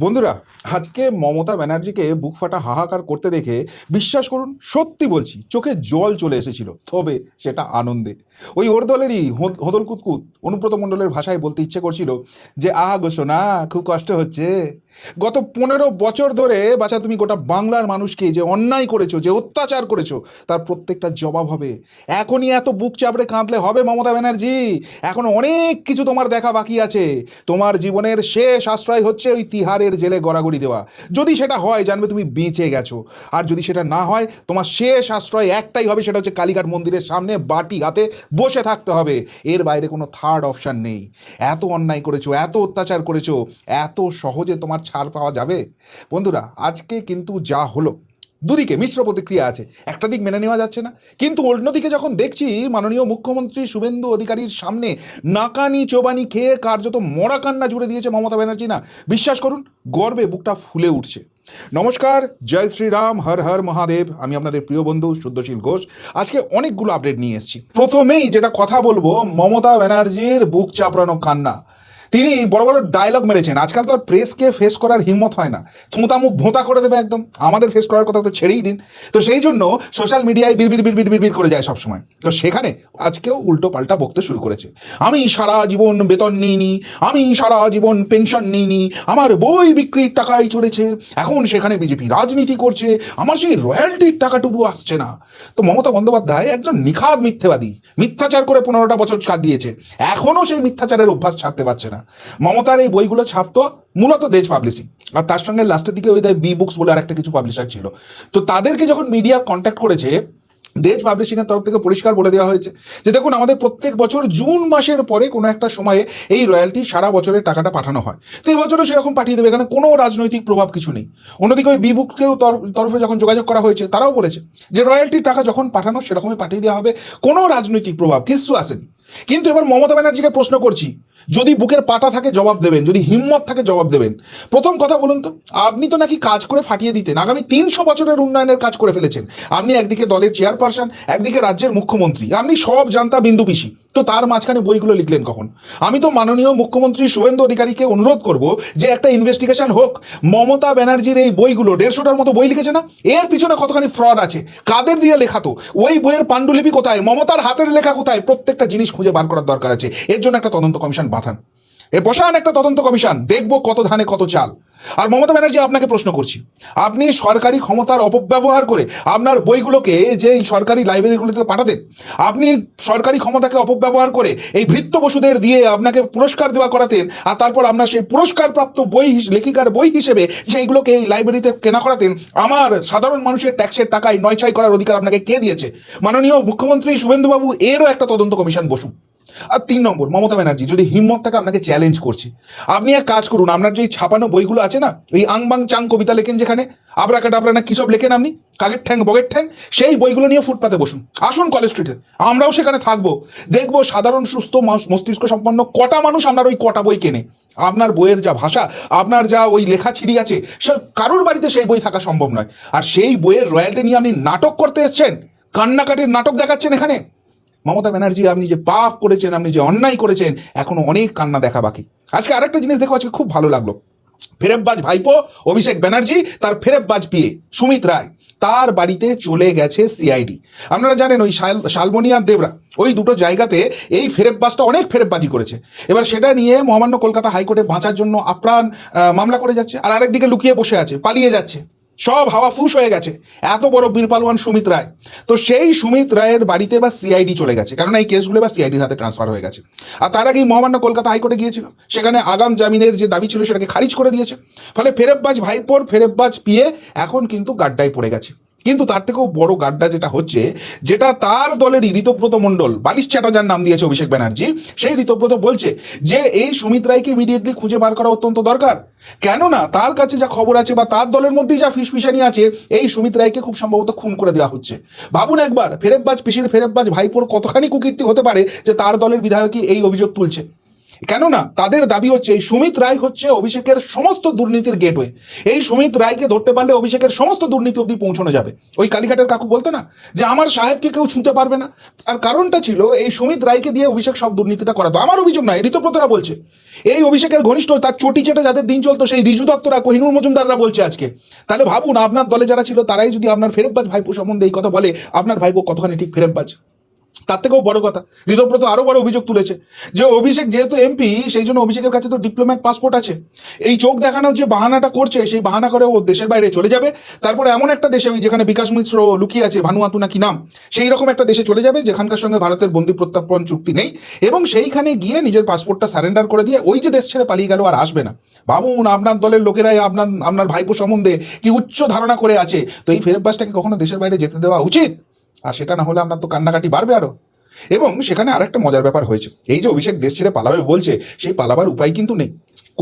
বন্ধুরা, আজকে মমতা ব্যানার্জিকে বুক ফাটা হাহাকার করতে দেখে বিশ্বাস করুন, সত্যি বলছি, চোখে জল চলে এসেছিল, তবে সেটা আনন্দে। ওই ওর দলেরই হোদল কুতকুত অনুব্রত মণ্ডলের ভাষায় বলতে ইচ্ছে করছিল যে, আহা গো সোনা, খুব কষ্ট হচ্ছে। গত 15 বছর ধরে বাছা তুমি গোটা বাংলার মানুষকে যে অন্যায় করেছো, যে অত্যাচার করেছো, তার প্রত্যেকটা জবাব হবে। এখনই এত বুক চাপড়ে কাঁদলে হবে মমতা ব্যানার্জি? এখন অনেক কিছু তোমার দেখা বাকি আছে। তোমার জীবনের শেষ আশ্রয় হচ্ছে ওই তিহারের জেলে গড়াগড়ি দেওয়া। যদি সেটা হয়, জানবে তুমি বেঁচে গেছো। আর যদি সেটা না হয়, তোমার শেষ আশ্রয় একটাই হবে, সেটা হচ্ছে কালীঘাট মন্দিরের সামনে বাটি হাতে বসে থাকতে হবে। এর বাইরে কোনো থার্ড অপশন নেই। এত অন্যায় করেছো, এত অত্যাচার করেছো, এত সহজে তোমার ছাড় পাওয়া যাবে? বন্ধুরা, আজকে কিন্তু যা হলো, দুদিকে মিশ্র প্রতিক্রিয়া আছে। একটা দিক মেনে নেওয়া যাচ্ছে না, কিন্তু অন্যদিকে যখন দেখছি মাননীয় মুখ্যমন্ত্রী শুভেন্দু অধিকারীর সামনে নাকানি চোবানি খেয়ে কার্যত মরা কান্না জুড়ে দিয়েছে মমতা ব্যানার্জি, না বিশ্বাস করুন, গর্বে বুকটা ফুলে উঠছে। নমস্কার, জয় শ্রীরাম, হর হর মহাদেব। আমি আপনাদের প্রিয় বন্ধু শুদ্ধশীল ঘোষ। আজকে অনেকগুলো আপডেট নিয়ে এসেছি। প্রথমেই যেটা কথা বলবো, মমতা ব্যানার্জির বুক চাপড়ানো কান্না। তিনি বড় বড় ডায়লগ মেরেছেন। আজকাল তো আর প্রেসকে ফেস করার হিম্মত হয় না, থোঁতা মুখ ভোঁতা করে দেবে একদম। আমাদের ফেস করার কথা তো ছেড়েই দিন। তো সেই জন্য সোশ্যাল মিডিয়ায় বিড়বিড় বিড়বিড় বিড়বিড় করে যায় সবসময়। তো সেখানে আজকেও উল্টো পাল্টা বকতে শুরু করেছে। আমি সারা জীবন বেতন নিইনি, আমি সারা জীবন পেনশন নিইনি, আমার বই বিক্রির টাকাই চলেছে, এখন সেখানে বিজেপি রাজনীতি করছে, আমার সেই রয়্যালটির টাকাটুকু আসছে না। তো মমতা বন্দ্যোপাধ্যায় একজন নিখাদ মিথ্যেবাদী, মিথ্যাচার করে 15টা বছর কাটিয়েছে, এখনও সেই মিথ্যাচারের অভ্যাস ছাড়তে পারছে না। মমতার এই বইগুলো ছাপতো মূলত দেজ পাবলিশিং, আর তার সঙ্গে লাস্টের দিকে ওই বি বুকস বলে আর একটা কিছু পাবলিশার ছিল। তো তাদেরকে যখন মিডিয়া কন্ট্যাক্ট করেছে, দেজ পাবলিশিং এর তরফ থেকে পরিষ্কার বলে দেওয়া হয়েছে যে, দেখুন, আমাদের প্রত্যেক বছর জুন মাসের পরে কোনো একটা সময়ে এই রয়্যালটি সারা বছরের টাকাটা পাঠানো হয়। তো এই বছরও সেরকম পাঠিয়ে দেবে, এখানে কোনো রাজনৈতিক প্রভাব কিছু নেই। অন্যদিকে ওই বি বুককেও তরফে যখন যোগাযোগ করা হয়েছে, তারাও বলেছে যে রয়্যালটির টাকা যখন পাঠানো সেরকমই পাঠিয়ে দেওয়া হবে, কোনো রাজনৈতিক প্রভাব কিছু আসেনি। কিন্তু এবার মমতা ব্যানার্জিকে প্রশ্ন করছি, যদি বুকের পাটা থাকে জবাব দেবেন, যদি হিম্মত থাকে জবাব দেবেন। প্রথম কথা বলুন তো, আপনি তো নাকি কাজ করে ফাটিয়ে দিতেন, আগামী 300 বছরের উন্নয়নের কাজ করে ফেলেছেন। আপনি একদিকে দলের চেয়ারপারসন, একদিকে রাজ্যের মুখ্যমন্ত্রী, আপনি সব জানতা বিন্দু পিসি। তো তার মাঝখানে বইগুলো লিখলেন কখন? আমি তো মাননীয় মুখ্যমন্ত্রী শুভেন্দু অধিকারীকে অনুরোধ করব যে একটা ইনভেস্টিগেশন হোক। মমতা ব্যানার্জির এই বইগুলো 150টার মতো বই লিখেছে না, এর পিছনে কতখানি ফ্রড আছে, কাদের দিয়ে লেখাতো, ওই বইয়ের পাণ্ডুলিপি কোথায়, মমতার হাতের লেখা কোথায়, প্রত্যেকটা জিনিস খুঁজে বার করার দরকার আছে। এর জন্য একটা তদন্ত কমিশন পাঠান, বসান একটা তদন্ত কমিশন, দেখবো কত ধানে কত চাল। আর মমতা ব্যানার্জি, আপনাকে প্রশ্ন করছি, আপনি সরকারি ক্ষমতার অপব্যবহার করে আপনার বইগুলোকে যে সরকারি লাইব্রেরিগুলোতে পাঠাতেন, আপনি সরকারি ক্ষমতাকে অপব্যবহার করে এই ভৃত্য বসুদের দিয়ে আপনাকে পুরস্কার দেওয়া করাতেন, আর তারপর আপনার সেই পুরস্কারপ্রাপ্ত বই, লেখিকার বই হিসেবে সেইগুলোকে এই লাইব্রেরিতে কেনা করাতেন। আমার সাধারণ মানুষের ট্যাক্সের টাকায় নয়ছয় করার অধিকার আপনাকে কে দিয়েছে? মাননীয় মুখ্যমন্ত্রী শুভেন্দুবাবু, এরও একটা তদন্ত কমিশন বসুন। আর 3 নম্বর, মমতা ব্যানার্জি, যদি হিম্মত থাকে আপনাকে চ্যালেঞ্জ করছি, আপনি এক কাজ করুন, আপনার যে ছাপানো বইগুলো আছে না, ওই আংবাং চাং কবিতা লেখেন, যেখানে আবরাকাডাবরা না কিসব লেখেন আপনি, কাকের ঠ্যাং বগের ঠ্যাং, সেই বইগুলো নিয়ে ফুটপাতে বসুন, আসুন কলেজ স্ট্রিটে, আমরাও সেখানে থাকবো, দেখবো সাধারণ সুস্থ মস্তিষ্ক সম্পন্ন কটা মানুষ আপনার ওই কটা বই কেনে। আপনার বইয়ের যা ভাষা, আপনার যা ওই লেখা ছিড়ি আছে, সে কারোর বাড়িতে সেই বই থাকা সম্ভব নয়। আর সেই বইয়ের রয়্যালটি নিয়ে আপনি নাটক করতে এসছেন, কান্নাকাটির নাটক দেখাচ্ছেন এখানে। মমতা ব্যানার্জি, আপনি যে পাপ করেছেন, আপনি যে অন্যায় করেছেন, এখনো অনেক কান্না দেখা বাকি। আজকে আরেকটা জিনিস দেখো, আজকে খুব ভালো লাগলো, ফেরেববাজ ভাইপো অভিষেক ব্যানার্জি, তার ফেরেববাজ পিএ সুমিত রায়, তার বাড়িতে চলে গেছে সিআইডি। আপনারা জানেন, ওই শালবনী আর দেবরা, ওই দুটো জায়গাতে এই ফেরেববাজটা অনেক ফেরেববাজি করেছে। এবার সেটা নিয়ে মহামান্য কলকাতা হাইকোর্টে বাঁচার জন্য আপ্রাণ মামলা করে যাচ্ছে, আর আরেকদিকে লুকিয়ে বসে আছে, পালিয়ে যাচ্ছে, সব হাওয়া ফুস হয়ে গেছে এত বড় বীরপালওয়ান সুমিত রায়। তো সেই সুমিত রায়ের বাড়িতে বা সিআইডি চলে গেছে, কারণ এই কেসগুলো বা সিআইডির হাতে ট্রান্সফার হয়ে গেছে। আর তার আগেই মহামান্য কলকাতা হাইকোর্টে গিয়েছিল, সেখানে আগাম জামিনের যে দাবি ছিল সেটাকে খারিজ করে দিয়েছে। ফলে ফেরেববাজ ভাইপোর ফেরেববাজ পিএ এখন কিন্তু গাড্ডায় পড়ে গেছে। কিন্তু তার থেকেও বড় গাড্ডা যেটা হচ্ছে, যেটা তার দলেরই ঋতব্রত মণ্ডল, বালিশ চাটা যার নাম দিয়েছে অভিষেক ব্যানার্জি, সেই ঋতব্রত বলছে যে এই সুমিত রায়কে ইমিডিয়েটলি খুঁজে বার করা অত্যন্ত দরকার। কেননা তার কাছে যা খবর আছে বা তার দলের মধ্যেই যা ফিসফিসানি আছে, এই সুমিত রায়কে খুব সম্ভবত খুন করে দেওয়া হচ্ছে। ভাবুন একবার, ফেরেববাজ পিসির ফেরেববাজ ভাইপোর কতখানি কুকীর্তি হতে পারে যে তার দলের বিধায়কই এই অভিযোগ তুলছে। কেননা তাদের দাবি হচ্ছে এই সুমিত রায় হচ্ছে অভিষেকের সমস্ত দুর্নীতির গেটওয়ে। এই সুমিত রায়কে ধরতে পারলে অভিষেকের সমস্ত দুর্নীতি অবধি পৌঁছানো যাবে। ওই কালীঘাটের কাকু বলতো না যে আমার সাহেবকে কেউ ছুঁতে পারবে না, তার কারণটা ছিল এই সুমিত রায়কে দিয়ে অভিষেক সব দুর্নীতিটা করাতো। আমার অভিযোগ নয়, ঋতব্রতরা বলছে। এই অভিষেকের ঘনিষ্ঠ তার চটি চেটে যাদের দিন চলতো সেই রিজু দত্তরা, কোহিনুর মজুমদাররা বলছে আজকে। তাহলে ভাবুন, আপনার দলে যারা ছিল তারাই যদি আপনার ফেরেববাজ ভাইপো সম্বন্ধে এই কথা বলে, আপনার ভাইপো কতখানি ঠিক ফেরেববাজ। তার থেকেও বড় কথা, ঋতব্রত আরো বড় অভিযোগ তুলেছে যে অভিষেক যেহেতু এমপি সেই জন্য অভিষেকের কাছে তো ডিপ্লোম্যাট পাসপোর্ট আছে। এই চোখ দেখানোর যে বাহানাটা করছে সেই বাহানা করে ও দেশের বাইরে চলে যাবে, তারপরে এমন একটা দেশে ওই যেখানে বিকাশ মিশ্র লুকিয়ে আছে, ভানুয়াতু নাকি নাম, সেই রকম একটা দেশে চলে যাবে যেখানকার সঙ্গে ভারতের বন্দি প্রত্যার্পণ চুক্তি নেই, এবং সেইখানে গিয়ে নিজের পাসপোর্টটা সারেন্ডার করে দিয়ে ওই যে দেশ ছেড়ে পালিয়ে গেল আর আসবে না। ভাবুন, আপনার দলের লোকেরাই আপনার ভাইপো সম্বন্ধে কি উচ্চ ধারণা করে আছে। তো এই ফেরববাসটাকে কখনো দেশের বাইরে যেতে দেওয়া উচিত? আর সেটা না হলে আপনার তো কান্নাকাটি বাড়বে আরো। এবং সেখানে আরেকটা মজার ব্যাপার হয়েছে, এই যে অভিষেক দেশ ছেড়ে পালাবে বলছে, সেই পালাবার উপায় কিন্তু নেই।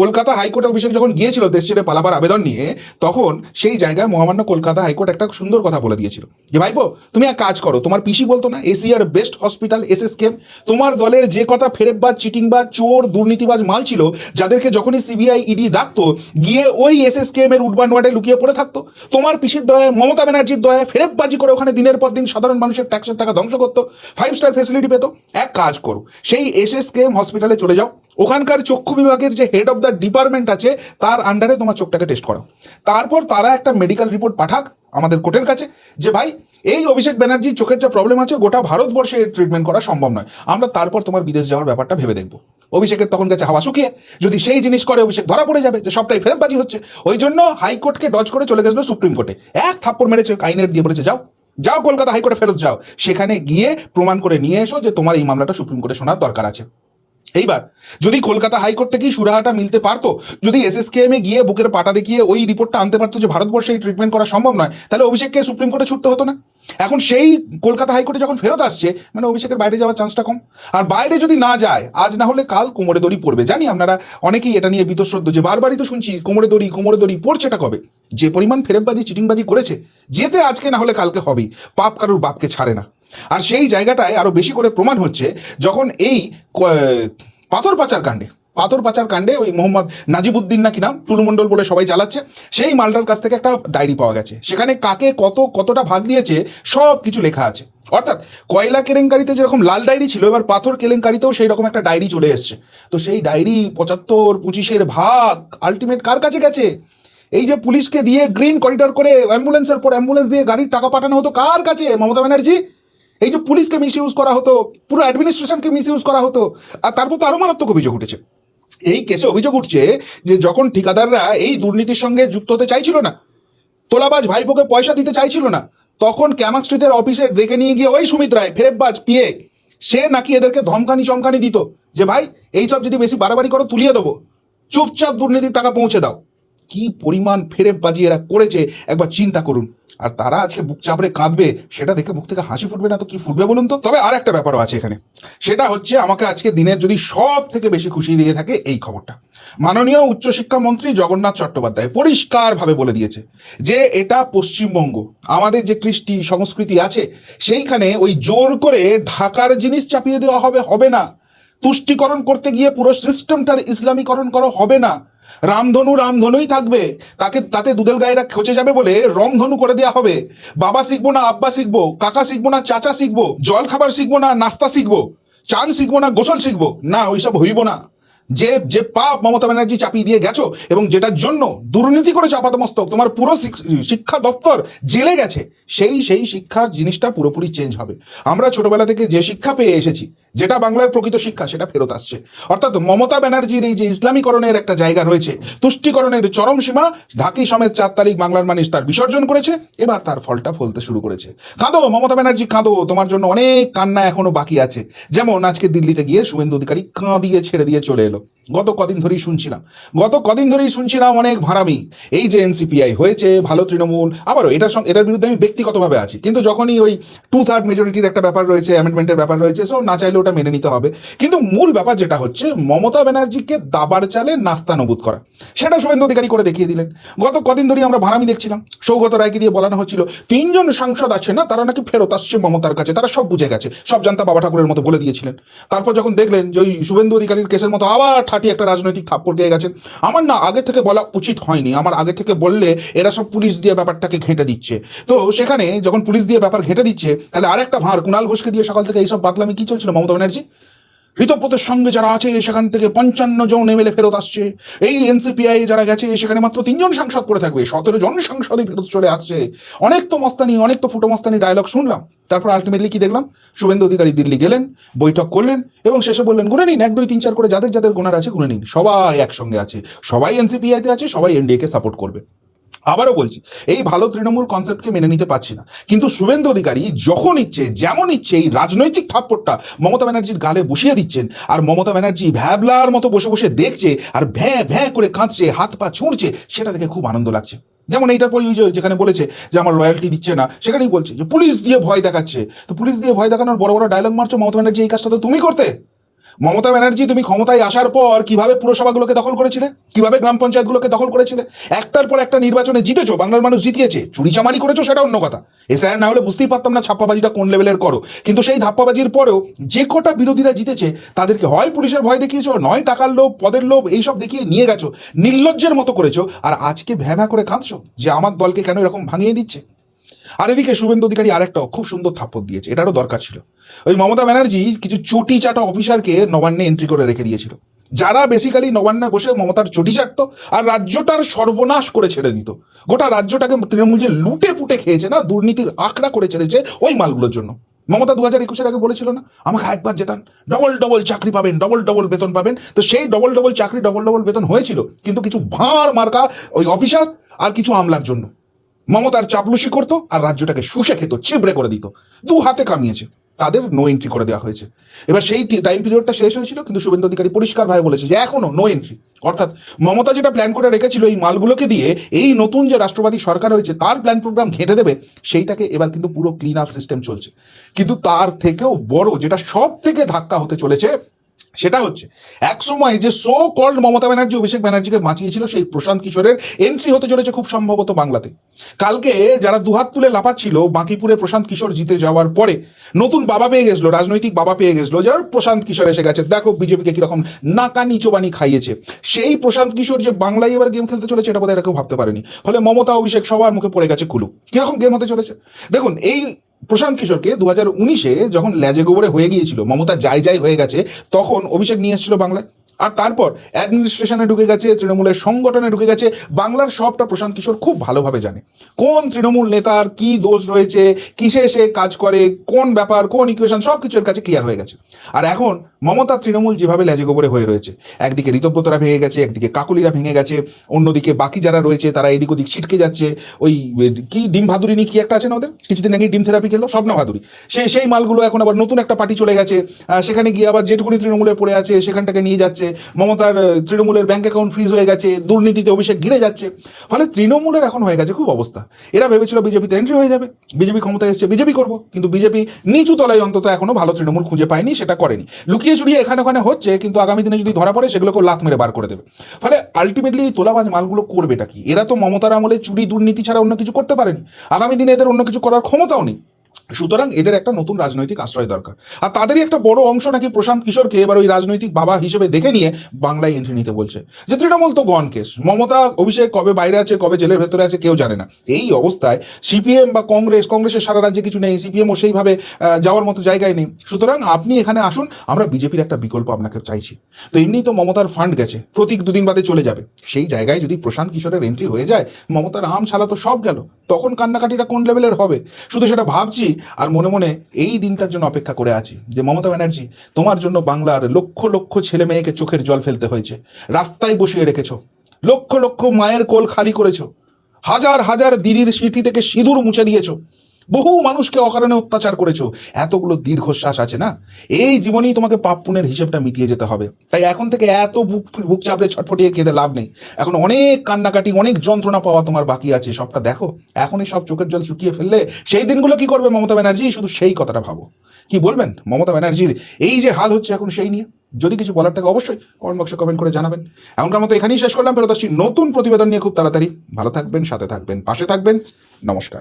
কলকাতা হাইকোর্টে অভিষেক যখন গিয়েছিল দেশ ছেড়ে পালাবার আবেদন নিয়ে, তখন সেই জায়গায় মহামান্য কলকাতা হাইকোর্ট একটা সুন্দর কথা বলে দিয়েছিল যে ভাইপো তুমি এক কাজ করো, তোমার পিসি বলতো না এশিয়ার বেস্ট হসপিটাল এসএসকেএম, তোমার দলের যে কথা ফেরেববাজ, চিটিংবাজ, চোর, দুর্নীতিবাজ মাল ছিল, যাদেরকে যখনই সিবিআই ইডি ডাকতো গিয়ে ওই এসএসকেএম এর উডবান ওয়ার্ডে লুকিয়ে পড়ে থাকতো, তোমার পিসির দয়ায়, মমতা ব্যানার্জির দয়ায় ফেরেববাজি করে ওখানে দিনের পর দিন সাধারণ মানুষের ট্যাক্সের টাকা ধ্বংস করতো, 5 স্টার ফেসিলিটি পেতো। এক কাজ করো, সেই এসএসকেএম হসপিটালে চলে যাও, ওখানকার চক্ষু বিভাগের যে হেড অফ দ্য ডিপার্টমেন্ট আছে তার আন্ডারে তোমার চোখটাকে টেস্ট করো। তারপর তারা একটা মেডিকেল রিপোর্ট পাঠাক আমাদের কোর্টের কাছে যে ভাই এই অভিষেক ব্যানার্জির চোখের যা প্রবলেম আছে গোটা ভারতবর্ষে ট্রিটমেন্ট করা সম্ভব নয়, আমরা তারপর তোমার বিদেশ যাওয়ার ব্যাপারটা ভেবে দেখবো। অভিষেকের তখন গেছে হাওয়া শুকিয়ে, যদি সেই জিনিস করে অভিষেক ধরা পড়ে যাবে যে সবটাই ফেরতবাজি হচ্ছে। ওই জন্য হাইকোর্টকে ডজ করে চলে গেছিল সুপ্রিম কোর্টে, এক থাপ্পড় মেরেছে আইনের দিয়ে, বলেছে যাও যাও কলকাতা হাইকোর্টে ফেরত যাও, সেখানে গিয়ে প্রমাণ করে নিয়ে এসো যে তোমার এই মামলাটা সুপ্রিম কোর্টে শোনার দরকার আছে। এইবার যদি কলকাতা হাইকোর্ট থেকেই সুরাহাটা মিলতে পারতো, যদি এসএসকেএম এ গিয়ে বুকের পাটা দেখিয়ে ওই রিপোর্টটা আনতে পারতো যে ভারতবর্ষে এই ট্রিটমেন্ট করা সম্ভব নয়, তাহলে অভিষেককে সুপ্রিম কোর্টে ছুটতে হতো না। এখন সেই কলকাতা হাইকোর্টে যখন ফেরত আসছে, মানে অভিষেকের বাইরে যাওয়ার চান্সটা কম। আর বাইরে যদি না যায়, আজ না হলে কাল কোমরে দড়ি পড়বে। জানি আপনারা অনেকেই এটা নিয়ে বীতশ্রদ্ধ যে বারবারই তো শুনছি কোমরে দড়ি পড়ছেটা কবে। যে পরিমাণ ফেরেববাজি, চিটিংবাজি করেছে, যেতে আজকে না হলে কালকে হবেই। পাপ কারুর বাপকে ছাড়ে না। আর সেই জায়গাটায় আরো বেশি করে প্রমাণ হচ্ছে যখন এই পাথর পাচার কাণ্ডে ওই মোহাম্মদ নাজিবুদ্দিন নাকি নাম, টুলুমণ্ডল বলে সবাই চালাচ্ছে, সেই মালটার কাছ থেকে একটা ডায়েরি পাওয়া গেছে। সেখানে কাকে কতটা ভাগ দিয়েছে সব কিছু লেখা আছে। অর্থাৎ কয়লা কেলেঙ্কারিতে যেরকম লাল ডায়েরি ছিল, এবার পাথর কেলেঙ্কারিতেও সেই রকম একটা ডায়েরি চলে এসছে। তো সেই ডায়েরি 75-25 ভাগ আলটিমেট কার কাছে গেছে? এই যে পুলিশকে দিয়ে গ্রিন করিডর করে অ্যাম্বুলেন্সের পর অ্যাম্বুলেন্স দিয়ে গাড়ির টাকা পাঠানো হতো, কার কাছে? মমতা ব্যানার্জি। এই যে পুলিশকে মিস ইউজ করা হতো, পুরো অ্যাডমিনিস্ট্রেশনকে মিস ইউজ করা হতো। আর তারপর তো আরো মারাত্মক অভিযোগ উঠেছে। এই কেসে অভিযোগ উঠছে যে যখন ঠিকাদাররা এই দুর্নীতির সঙ্গে যুক্ত হতে চাইছিল না, তোলাবাজ ভাইপোকে পয়সা দিতে চাইছিল না, তখন ক্যামাক স্ট্রিটের অফিসে ডেকে নিয়ে গিয়ে ওই সুমিত রায় ফেরেববাজ পিএ, সে নাকি এদেরকে চমকানি দিত যে ভাই এইসব যদি বেশি বাড়াবাড়ি করো তুলিয়ে দেবো, চুপচাপ দুর্নীতির টাকা পৌঁছে দাও। কি পরিমাণ ফেরেববাজি এরা করেছে একবার চিন্তা করুন। আর তারা আজকে বুক চাপড়ে কাঁদবে, সেটা দেখে মুখ থেকে হাসি ফুটবে না তো কি ফুটবে বলুন তো? তবে আর একটা ব্যাপারও আছে এখানে, সেটা হচ্ছে আমাকে আজকে দিনের যদি সব থেকে বেশি খুশি দিয়ে থাকে এই খবরটা। মাননীয় উচ্চশিক্ষা মন্ত্রী জগন্নাথ চট্টোপাধ্যায় পরিষ্কারভাবে বলে দিয়েছে যে এটা পশ্চিমবঙ্গ, আমাদের যে কৃষ্টি সংস্কৃতি আছে সেইখানে ওই জোর করে ঢাকার জিনিস চাপিয়ে দেওয়া হবে না। তুষ্টিকরণ করতে গিয়ে পুরো সিস্টেমটার ইসলামীকরণ করা হবে না। রামধনুই থাকবে, তাতে দুধেল গায়েরা খচে যাবে বলে রংধনু করে দেওয়া হবে। বাবা শিখবো না আব্বা শিখবো, কাকা শিখবো না চাচা শিখবো, জল খাবার শিখবো না নাস্তা শিখবো, চান শিখবো না গোসল শিখবো, না ওইসব হইব না। যে পাপ মমতা ব্যানার্জি চাপিয়ে দিয়ে গেছো এবং যেটার জন্য দুর্নীতি করে চাপাতমস্তক তোমার পুরো শিক্ষা দপ্তর জেলে গেছে, সেই শিক্ষা জিনিসটা পুরোপুরি চেঞ্জ হবে। আমরা ছোটবেলা থেকে যে শিক্ষা পেয়ে এসেছি, যেটা বাংলার প্রকৃত শিক্ষা, সেটা ফেরত আসছে। অর্থাৎ মমতা ব্যানার্জির এই যে ইসলামীকরণের একটা জায়গা রয়েছে, তুষ্টিকরণের চরম সীমা, ঢাকি সমেত 4 তারিখ বাংলার মানুষ তার বিসর্জন করেছে, এবার তার ফলটা ফলতে শুরু করেছে। কাঁদো মমতা ব্যানার্জি কাঁদো, তোমার জন্য অনেক কান্না এখনো বাকি আছে। যেমন আজকে দিল্লিতে গিয়ে শুভেন্দু অধিকারী কাঁদিয়ে ছেড়ে দিয়ে চলে এলো। গত কদিন ধরেই শুনছিলাম অনেক ভাড়ামি। এই যে এনসিপিআই হয়েছে, ভালো তৃণমূল, আবারও এটার বিরুদ্ধে আমি ব্যক্তিগতভাবে আছি, কিন্তু যখনই ওই 2/3 মেজরিটির একটা ব্যাপার রয়েছে, অ্যামেন্ডমেন্টের ব্যাপার রয়েছে, সো না চাইলে ওটা মেনে নিতে হবে। কিন্তু মূল ব্যাপার যেটা হচ্ছে, মমতা ব্যানার্জিকে দাবার চালে নাস্তানবুদ করা, সেটা শুভেন্দু অধিকারী করে দেখিয়ে দিলেন। গত কদিন ধরেই আমরা ভাড়ামি দেখছিলাম, সৌগত রায়কে দিয়ে বলানো হচ্ছিল 3জন সাংসদ আছে না, তারা নাকি ফেরত আসছে মমতার কাছে, তারা সব বুঝে গেছে, সব জানতা বাবা ঠাকুরের মতো বলে দিয়েছিলেন। তারপর যখন দেখলেন যে ওই শুভেন্দু অধিকারীর কেসের মতো আবার ঠাটি একটা রাজনৈতিক থাপ্পড় খেয়ে গেছেন। আমার না আগে থেকে বলা উচিত হয়নি, আমার আগে থেকে বললে এরা সব পুলিশ দিয়ে ব্যাপারটাকে ঘেঁটে দিচ্ছে। তো সেখানে যখন পুলিশ দিয়ে ব্যাপার ঘেঁটে দিচ্ছে, তাহলে আরেকটা ভাঁড় কুণাল ঘোষকে দিয়ে সকাল থেকে এইসব বাতলামি কি চলছিল মমতা ব্যানার্জি? ঋতব্রতের সঙ্গে যারা আছে সেখান থেকে 55 জন এমএলএ ফেরত আসছে, এই এনসিপিআই যারা গেছে সেখানে মাত্র 3জন সাংসদ পড়ে থাকবে, 17 জন সাংসদই ফেরত চলে আসছে। অনেক তো মস্তানি, অনেক তো ফুটো মস্তানি ডায়লগ শুনলাম। তারপর আলটিমেটলি কি দেখলাম? শুভেন্দু অধিকারী দিল্লি গেলেন, বৈঠক করলেন এবং শেষে বললেন গুনে নিন 1 2 3 4 করে যাদের যাদের গোনার আছে গুনে নিন, সবাই একসঙ্গে আছে, সবাই এনসিপিআইতে আছে, সবাই এনডিএ কে সাপোর্ট করবে। আবারও বলছি, এই ভালো তৃণমূল কনসেপ্টকে মেনে নিতে পারছি না, কিন্তু শুভেন্দু অধিকারী যখন ইচ্ছে যেমন ইচ্ছে এই রাজনৈতিক থাপ্পড়টা মমতা ব্যানার্জির গালে বসিয়ে দিচ্ছেন, আর মমতা ব্যানার্জি ভ্যাবলার মতো বসে বসে দেখছে আর ভ্যাঁ ভ্যাঁ করে কাঁদছে, হাত পা ছুঁড়ছে, সেটা দেখে খুব আনন্দ লাগছে। যেমন এইটার পরে যেখানে বলেছে যে আমার রয়্যালটি দিচ্ছে না, সেখানেই বলছে যে পুলিশ দিয়ে ভয় দেখাচ্ছে। তো পুলিশ দিয়ে ভয় দেখানোর বড় বড় ডায়লগ মারছো মমতা ব্যানার্জি, এই কাজটা তো তুমি করতে। মমতা ব্যানার্জি, তুমি ক্ষমতায় আসার পর কিভাবে পুরসভাগুলোকে দখল করেছিলে, কিভাবে গ্রাম পঞ্চায়েতগুলোকে দখল করেছিলে, একটার পর একটা নির্বাচনে জিতেছো, বাংলার মানুষ জিতিয়েছে, চুরিচামারি করেছো সেটা অন্য কথা, এসআইআর না হলে বুঝতেই পারতাম না ছাপ্পাবাজিটা কোন লেভেলের করো। কিন্তু সেই ধাপ্পাবাজির পরেও যে কটা বিরোধীরা জিতেছে তাদেরকে হয় পুলিশের ভয় দেখিয়েছো, নয় টাকার লোভ, পদের লোভ, এইসব দেখিয়ে নিয়ে গেছো, নির্লজ্জের মতো করেছো, আর আজকে ভ্যা ভ্যা করে কাঁদছো যে আমার দলকে কেন এরকম ভাঙিয়ে দিচ্ছে। আর এদিকে শুভেন্দু অধিকারী আরেকটা খুব সুন্দর থাপ্পড় দিয়েছে, এটারও দরকার ছিল। ওই মমতা ব্যানার্জি কিছু চটি চাটা অফিসারকে নবান্নে এন্ট্রি করে রেখে দিয়েছিল, যারা বেসিক্যালি নবান্নে বসে মমতার চটি চাটতো আর রাজ্যটার সর্বনাশ করে ছেড়ে দিত। গোটা রাজ্যটাকে তৃণমূল যে লুটে পুটে খেয়েছে না, দুর্নীতির আঁকড়া করে ছেড়েছে ওই মালগুলোর জন্য। মমতা 2021-এর আগে বলেছিল না, আমাকে একবার জেতান, ডবল ডবল চাকরি পাবেন, ডবল ডবল বেতন পাবেন। তো সেই ডবল ডবল চাকরি, ডবল ডবল বেতন হয়েছিল, কিন্তু কিছু ভাঁড় মার্কা ওই অফিসার আর কিছু আমলার জন্য। মমতার চাপলুসি করতো আর রাজ্যটাকে শুষে খেত, চিবড়ে করে দিত, 2 হাতে কামিয়েছে, তাদের নো এন্ট্রি করে দেওয়া হয়েছে। এবার সেই টাইম পিরিয়ডটা শেষ হয়েছিল, কিন্তু শুভেন্দু অধিকারী পরিষ্কারভাবে বলেছে যে এখনো নো এন্ট্রি। অর্থাৎ মমতা যেটা প্ল্যান করে রেখেছিল এই মালগুলোকে দিয়ে এই নতুন যে রাষ্ট্রবাদী সরকার হয়েছে তার প্ল্যান প্রোগ্রাম ঘেঁটে দেবে, সেইটাকে এবার কিন্তু পুরো ক্লিন আপ সিস্টেম চলছে। কিন্তু তার থেকেও বড় যেটা সব থেকে ধাক্কা হতে চলেছে, সেটা হচ্ছে এক সময় যে সো কল্ড মমতা ব্যানার্জি অভিষেক ব্যানার্জিকে বাঁচিয়েছিল, সেই প্রশান্ত কিশোরের এন্ট্রি হতে চলেছে খুব সম্ভবত বাংলাতে। কালকে যারা দুহাত তুলে লাফাচ্ছিল বাঁকিপুরে প্রশান্ত কিশোর জিতে যাওয়ার পরে, নতুন বাবা পেয়ে গেছিল, রাজনৈতিক বাবা পেয়ে গেছিল, যার প্রশান্ত কিশোর এসে গেছে, দেখো বিজেপিকে কিরকম নাকানি চোবানি খাইয়েছে, সেই প্রশান্ত কিশোর যে বাংলায় এবার গেম খেলতে চলেছে এটা বোধহয় এরা কেউ ভাবতে পারেনি। ফলে মমতা অভিষেক সবার মুখে পড়ে গেছে কুলু, কিরকম গেম হতে চলেছে দেখুন। এই প্রশান্ত কিশোরকে 2019-এ যখন ল্যাজে গোবরে হয়ে গিয়েছিল, মমতা যাই যাই হয়ে গেছে, তখন অভিষেক নিয়ে এসেছিল বাংলায়, আর তারপর অ্যাডমিনিস্ট্রেশনে ঢুকে গেছে, তৃণমূলের সংগঠনে ঢুকে গেছে। বাংলার সবটা প্রশান্ত কিশোর খুব ভালোভাবে জানে, কোন তৃণমূল নেতার কি দোষ রয়েছে, কিসে সে কাজ করে, কোন ব্যাপার, কোন ইকুয়েশন, সব কিছুর কাছে ক্লিয়ার হয়ে গেছে। আর এখন মমতা তৃণমূল যেভাবে ল্যাজে গোবরে হয়ে রয়েছে, একদিকে ঋতব্রতরা ভেঙে গেছে, একদিকে কাকুলিরা ভেঙে গেছে, অন্যদিকে বাকি যারা রয়েছে তারা এদিক ওদিক ছিটকে যাচ্ছে। ওই কি ডিম ভাদুরিনি কি একটা আছে না ওদের, কিছুদিন আগে ডিম থেরাপি খেলো স্বপ্ন ভাদুরি, সেই মালগুলো এখন আবার নতুন একটা পার্টি চলে গেছে, সেখানে গিয়ে আবার যেটুকুনি তৃণমূলে পড়ে আছে সেখানটাকে নিয়ে যাচ্ছে। মমতার তৃণমূলের ব্যাংক অ্যাকাউন্ট ফ্রিজ হয়ে গেছে, দুর্নীতিতে অভিষেক ঘিরে যাচ্ছে। ফলে তৃণমূলের এখন হয়ে গেছে খুব অবস্থা। এরা ভেবেছিল বিজেপিতে এন্ট্রি হয়ে যাবে, বিজেপি ক্ষমতায় এসছে বিজেপি করবো, কিন্তু বিজেপি নিচু তলায় অন্তত এখনো ভালো তৃণমূল খুঁজে পায়নি, সেটা করেনি, লুকিয়ে চুরিয়ে এখানে ওখানে হচ্ছে, কিন্তু আগামী দিনে যদি ধরা পড়ে সেগুলোকে লাত মেরে বার করে দেবে। ফলে আলটিমেটলি এই তোলাবাজ মালগুলো করবেটা কি? এরা তো মমতার আমলে চুরি দুর্নীতি ছাড়া অন্য কিছু করতে পারেনি, আগামী দিনে এদের অন্য কিছু করার ক্ষমতাও নেই। সুতরাং এদের একটা নতুন রাজনৈতিক আশ্রয় দরকার, আর তাদেরই একটা বড় অংশ নাকি প্রশান্ত কিশোরকে এবার ওই রাজনৈতিক বাবা হিসেবে দেখে নিয়ে বাংলায় এন্ট্রি নিতে বলছে। যে তৃণমূল তো গন কেস, মমতা অভিষেক কবে বাইরে আছে কবে জেলের ভেতরে আছে কেউ জানে না। এই অবস্থায় সিপিএম বা কংগ্রেসের সারা রাজ্যে কিছু নেই, সিপিএমও সেইভাবে যাওয়ার মতো জায়গায় নেই। সুতরাং আপনি এখানে আসুন, আমরা বিজেপির একটা বিকল্প আপনাকে চাইছি। তো এমনি তো মমতার ফান্ড গেছে, প্রতীক 2 দিন বাদে চলে যাবে, সেই জায়গায় যদি প্রশান্ত কিশোরের এন্ট্রি হয়ে যায়, মমতার আম ছালা তো সব গেল, তখন কান্নাকাটিটা কোন লেভেলের হবে শুধু সেটা ভাবছি, আর মনে মনে এই দিনটার জন্য অপেক্ষা করে আছি যে মমতা ব্যানার্জি, তোমার জন্য বাংলার লক্ষ লক্ষ ছেলে মেয়েকে চোখের জল ফেলতে হয়েছে, রাস্তায় বসিয়ে রেখেছো, লক্ষ লক্ষ মায়ের কোল খালি করেছো, হাজার হাজার দিদির স্মৃতি থেকে সিঁদুর মুছে দিয়েছো, বহু মানুষকে অকারণে অত্যাচার করেছো, এতগুলো দীর্ঘশ্বাস আছে না, এই জীবনেই তোমাকে পাপ পুণ্যের হিসেবটা মিটিয়ে যেতে হবে। তাই এখন থেকে এত বুক বুক চাপড়ে ছটফটিয়ে কেঁদে লাভ নেই। এখন অনেক কান্নাকাটি, অনেক যন্ত্রণা পাওয়া তোমার বাকি আছে, সবটা দেখো। এখনই সব চোখের জল শুকিয়ে ফেললে সেই দিনগুলো কি করবে মমতা ব্যানার্জি, শুধু সেই কথাটা ভাবো। কি বলবেন মমতা ব্যানার্জির এই যে হাল হচ্ছে এখন সেই নিয়ে? যদি কিছু বলার থাকে অবশ্যই কমেন্ট বক্সে কমেন্ট করে জানাবেন। এখনকার মতো এখানেই শেষ করলাম, ফেরত আসছি নতুন প্রতিবেদন নিয়ে খুব তাড়াতাড়ি। ভালো থাকবেন, সাথে থাকবেন, পাশে থাকবেন। নমস্কার।